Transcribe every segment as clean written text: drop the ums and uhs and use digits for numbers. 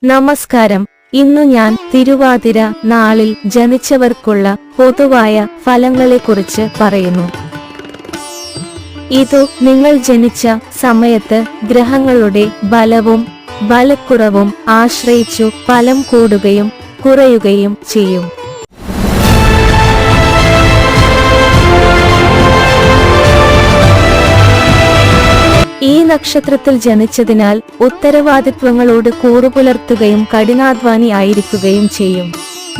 നമസ്കാരം. ഇന്നു ഞാൻ തിരുവാതിര നാളിൽ ജനിച്ചവർക്കുള്ള പൊതുവായ ഫലങ്ങളെക്കുറിച്ച് പറയുന്നു. ഇതു നിങ്ങൾ ജനിച്ച സമയത്ത് ഗ്രഹങ്ങളുടെ ബലവും ബലക്കുറവും ആശ്രയിച്ചു ഫലം കൂടുകയും കുറയുകയും ചെയ്യും. ഈ നക്ഷത്രത്തിൽ ജനിച്ചതിനാൽ ഉത്തരവാദിത്വങ്ങളോട് കൂറുപുലർത്തുകയും കഠിനാധ്വാനി ആയിരിക്കുകയും ചെയ്യും.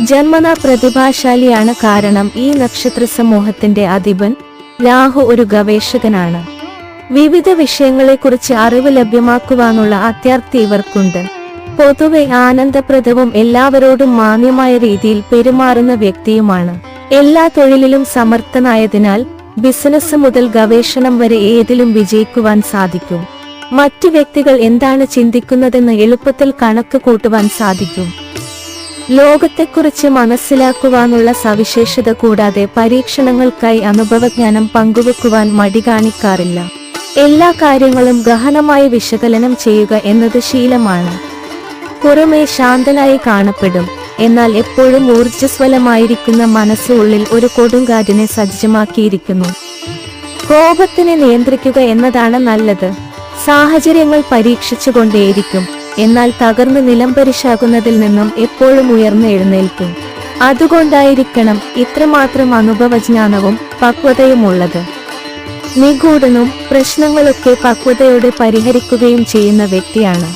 ജന്മനാ പ്രതിഭാശാലിയാണ്. കാരണം ഈ നക്ഷത്ര സമൂഹത്തിന്റെ അധിപൻ രാഹു ഒരു ഗവേഷകനാണ്. വിവിധ വിഷയങ്ങളെക്കുറിച്ച് അറിവ് ലഭ്യമാക്കുവാനുള്ള അത്യാർത്തി ഇവർക്കുണ്ട്. പൊതുവെ ആനന്ദപ്രദവും എല്ലാവരോടും മാന്യമായ രീതിയിൽ പെരുമാറുന്ന വ്യക്തിയുമാണ്. എല്ലാ തൊഴിലിലും സമർത്ഥനായതിനാൽ ബിസിനസ് മുതൽ ഗവേഷണം വരെ ഏതിലും വിജയിക്കുവാൻ സാധിക്കും. മറ്റു വ്യക്തികൾ എന്താണ് ചിന്തിക്കുന്നതെന്ന് എളുപ്പത്തിൽ കണക്ക് കൂട്ടുവാൻ സാധിക്കും. ലോകത്തെക്കുറിച്ച് മനസ്സിലാക്കുവാനുള്ള സവിശേഷത കൂടാതെ പരീക്ഷണങ്ങൾക്കായി അനുഭവജ്ഞാനം പങ്കുവെക്കുവാൻ മടി കാണിക്കാറില്ല. എല്ലാ കാര്യങ്ങളും ഗഹനമായി വിശകലനം ചെയ്യുക എന്നത് ശീലമാണ്. പുറമേ ശാന്തനായി കാണപ്പെടും, എന്നാൽ എപ്പോഴും ഊർജ്ജസ്വലമായിരിക്കുന്ന മനസ്സ് ഉള്ളിൽ ഒരു കൊടുങ്കാറ്റിനെ സജ്ജമാക്കിയിരിക്കുന്നു. കോപത്തിനെ നിയന്ത്രിക്കുക എന്നതാണ് നല്ലത്. സാഹചര്യങ്ങൾ പരീക്ഷിച്ചുകൊണ്ടേയിരിക്കും, എന്നാൽ തകർന്ന് നിലംപരിശാകുന്നതിൽ നിന്നും എപ്പോഴും ഉയർന്ന് എഴുന്നേൽക്കും. അതുകൊണ്ടായിരിക്കണം ഇത്രമാത്രം അനുഭവജ്ഞാനവും പക്വതയുമുള്ളത്. നിഗൂഢനും പ്രശ്നങ്ങളൊക്കെ പക്വതയോടെ പരിഹരിക്കുകയും ചെയ്യുന്ന വ്യക്തിയാണ്.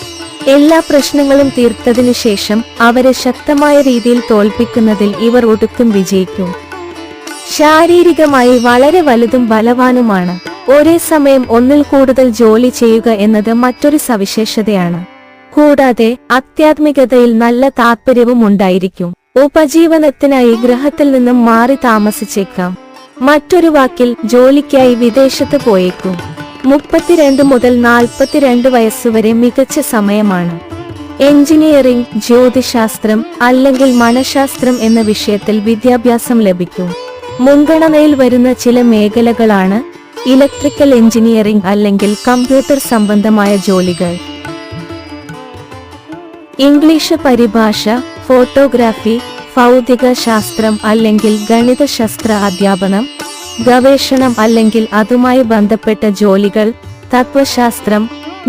എല്ലാ പ്രശ്നങ്ങളും തീർത്തതിനു ശേഷം അവരെ ശക്തമായ രീതിയിൽ തോൽപ്പിക്കുന്നതിൽ ഇവർ ഒടുക്കം വിജയിക്കും. ശാരീരികമായി വളരെ വലുതും ബലവാനുമാണ്. ഒരേ സമയം ഒന്നിൽ കൂടുതൽ ജോലി ചെയ്യുക എന്നത് മറ്റൊരു സവിശേഷതയാണ്. കൂടാതെ ആധ്യാത്മികതയിൽ നല്ല താല്പര്യവും ഉണ്ടായിരിക്കും. ഉപജീവനത്തിനായി ഗൃഹത്തിൽ നിന്നും മാറി താമസിച്ചേക്കാം. മറ്റൊരു വാക്കിൽ ജോലിക്കായി വിദേശത്ത് പോയേക്കും. 32 മുതൽ 42 വയസ്സുവരെ മികച്ച സമയമാണ്. എഞ്ചിനീയറിംഗ്, ജ്യോതിശാസ്ത്രം അല്ലെങ്കിൽ മനഃശാസ്ത്രം എന്ന വിഷയത്തിൽ വിദ്യാഭ്യാസം ലഭിക്കും. മുൻഗണനയിൽ വരുന്ന ചില മേഖലകളാണ് ഇലക്ട്രിക്കൽ എഞ്ചിനീയറിംഗ് അല്ലെങ്കിൽ കമ്പ്യൂട്ടർ സംബന്ധമായ ജോലികൾ. ഇംഗ്ലീഷ് പരിഭാഷ, ഫോട്ടോഗ്രാഫി, ഭൗതിക ശാസ്ത്രം അല്ലെങ്കിൽ ഗണിതശാസ്ത്ര അധ്യാപനം, ഗവേഷണം അല്ലെങ്കിൽ അതുമായി ബന്ധപ്പെട്ട ജോലികൾ, തത്വശാസ്ത്രം,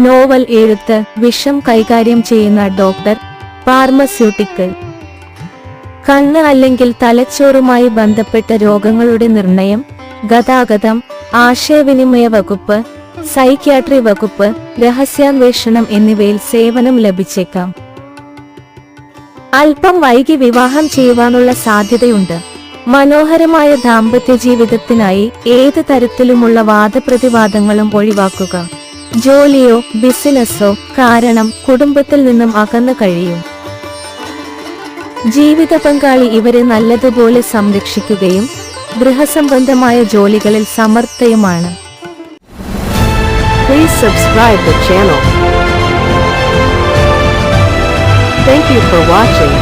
നോവൽ എഴുത്ത്, വിഷം കൈകാര്യം ചെയ്യുന്ന ഡോക്ടർ, ഫാർമസ്യൂട്ടിക്കൽ, കണ്ണ് അല്ലെങ്കിൽ തലച്ചോറുമായി ബന്ധപ്പെട്ട രോഗങ്ങളുടെ നിർണയം, ഗതാഗതം, ആശയവിനിമയ വകുപ്പ്, സൈക്യാട്രി വകുപ്പ്, രഹസ്യാന്വേഷണം എന്നിവയിൽ സേവനം ലഭിച്ചേക്കാം. അല്പം വൈകി വിവാഹം ചെയ്യുവാനുള്ള സാധ്യതയുണ്ട്. മനോഹരമായ ദാമ്പത്യ ജീവിതത്തിനായി ഏത് തരത്തിലുമുള്ള വാദപ്രതിവാദങ്ങളും ഒഴിവാക്കുക. ജോലിയോ ബിസിനസ്സോ കാരണം കുടുംബത്തിൽ നിന്നും അകന്നു കഴിയും. ജീവിത പങ്കാളി ഇവരെ നല്ലതുപോലെ സംരക്ഷിക്കുകയും ഗൃഹസംബന്ധമായ ജോലികളിൽ സമർത്ഥയുമാണ്. Please subscribe the channel. Thank you for watching.